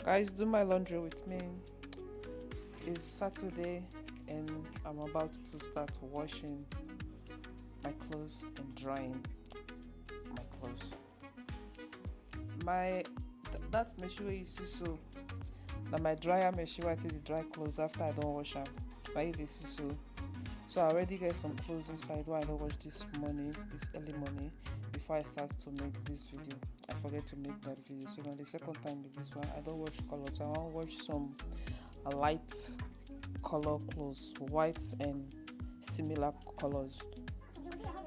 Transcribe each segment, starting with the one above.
Guys, do my laundry with me. It's Saturday and I'm about to start washing my clothes and drying my clothes. That machine wey you see so na my dryer machine wey I take dey dry clothes after I don wash am. Na you dey see so. So I already get some clothes inside wey I don wash this early morning before I start to make this video. I forget to make that video, so na the second time with this one. I don wash color, so I wan wash some light color clothes, white and similar colors.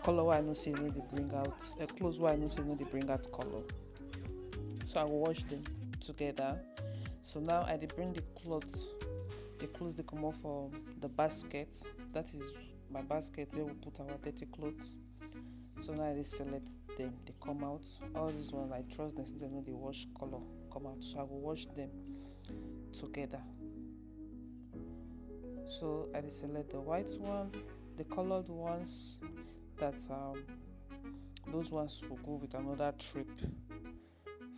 Color wey I know say no dey bring out clothes wey I know say no dey bring out color. So I will wash them together. So now I dey bring the clothes dey comot for the basket. That is my basket where we put our dirty clothes. So now I dey select them, they come out. All these ones I trust them, since they no dey wash color come out. So I will wash them together. So I dey select the white one, the colored ones that those ones will go with another trip.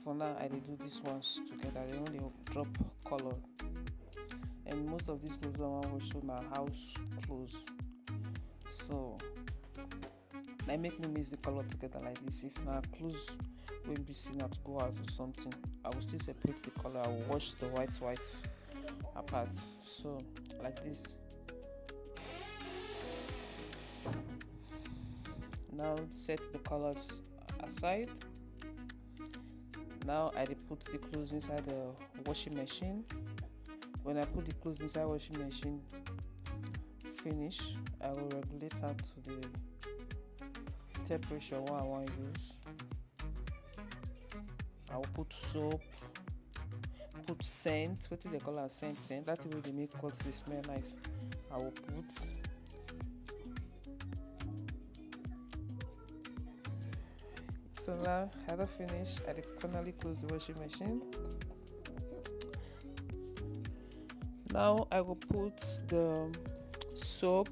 For now I dey do these ones together, they no dey drop color. And most of these clothes I wan wash so na house clothes. So na make me mix the color together like this. If na clothes wey be say na to go out or something, I will still separate the color. I will wash the white apart. So like this. Now set the colors aside. Now I dey put the clothes inside the washing machine. When I put the clothes inside washing machine finish, I will regulate am to the temperature wey I wan use. I will put soap, put scent, wetin dey call am scent, that thing wey dey make clothes dey smell nice. I will put. So now I don finish, I dey finally close the washing machine. Now I go put the soap,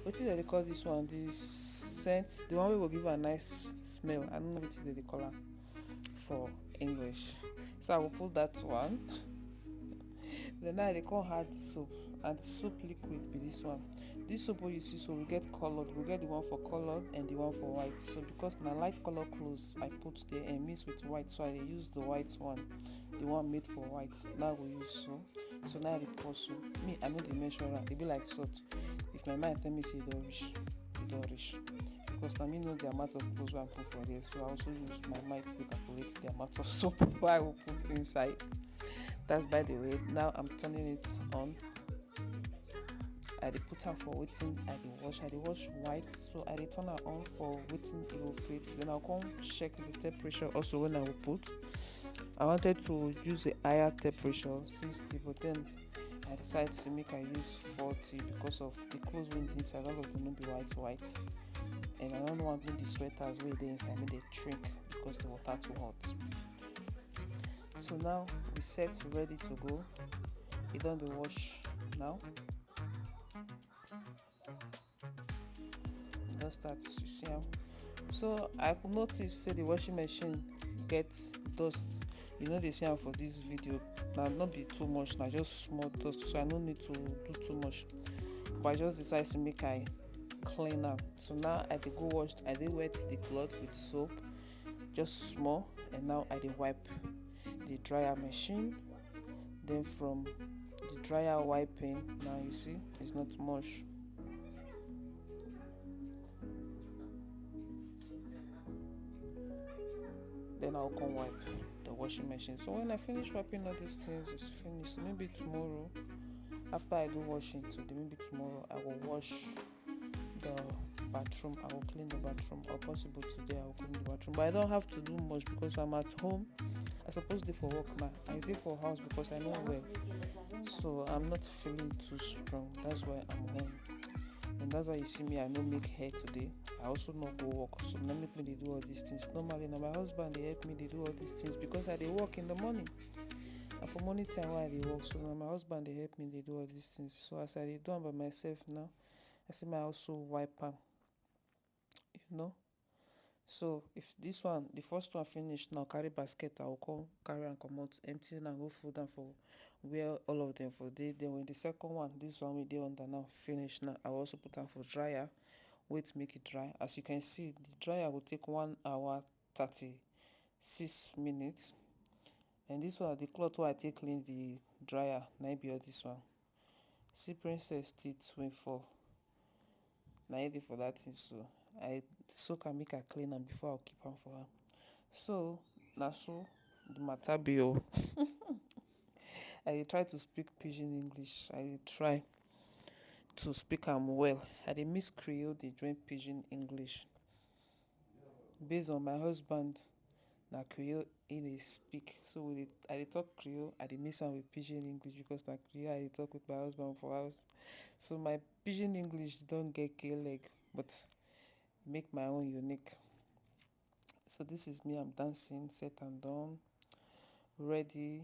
wetin dem dey call this one, the scent, the one wey go give a nice smell. I don't know wetin dem dey call am for English. So I will put that one. Then now I dey come add soap, and the soap liquid be this one. This soap wey you see so we get colored, we get the one for colored and the one for white. So because na light color clothes I put there and mix with white, so I dey use the white one, the one made for white. Now I go use soap. So now I dey pour soap. Me, I no dey measure am, e be like salt. If my mind tell me say e don reach, e don reach. Because na me know the amount of clothes wey I put for there, so I also use my mind to calculate the amount of soap wey I will put inside. That's by the way. Now I'm turning it on. I dey put am for wetin I dey wash white, so I dey turn am on for wetin e go fit. Then I'll come check the temperature also when I will put. I wanted to use a higher temperature, 60, but then I decided to make I use 40 because of the clothes wey dey inside. All of them no be white, and I don't want make the sweaters wey dey inside make dey shrink because the water too hot. So now we set ready to go. E don dey wash now. Don start, you see am. So I could notice say the washing machine get dust. You no dey see am for this video. Na not be too much, na just small dust, so I no need to do too much. But I just decide to make I clean am. So now I dey go wash, I dey wet the cloth with soap, just small, and now I dey wipe the dryer machine. Then from the dryer wiping, now you see it's not much. Then I'll come wipe the washing machine. So when I finish wiping all these things, it's finished. Maybe tomorrow, after I do washing today, maybe tomorrow I will wash the bathroom. I will clean the bathroom, or possible today I will clean the bathroom. But I don't have to do much because I'm at home. I suppose dey for work now. I dey for house because I know well. So I'm not feeling too strong. That's why I'm home. And that's why you see me, I no make hair today. I also no go work, so no make me dey do all these things. Normally na my husband dey help me dey do all these things because I dey work in the morning. And for morning time wey I dey work, so na my husband dey help me dey do all these things. So as I dey do am by myself now, I say may I also wipe am. So if this one, the first one finish now, carry basket, I will come carry and comot, empty and go fold am for where all of them for dey. Then when the second one, this one we dey under now, finish now, I will also put am for dryer, wait make it dry. As you can see, the dryer will take 1 hour 36 minutes. And this one, the cloth wey I take clean the dryer, na im be all this one. See princess teeth wey fall, na im dey for that thing. So I soak am make I clean am before I keep am for am. So na so the matter be o. I dey try to speak pidgin English, I dey try to speak am well. I dey mix Creole dey join pidgin English. Based on my husband, na Creole he dey speak, so I dey talk Creole, I dey mix am with pidgin English because na Creole I dey talk with my husband for house. So my pidgin English don get k-leg, but make my own unique. So this is me, I'm dancing, set and done, ready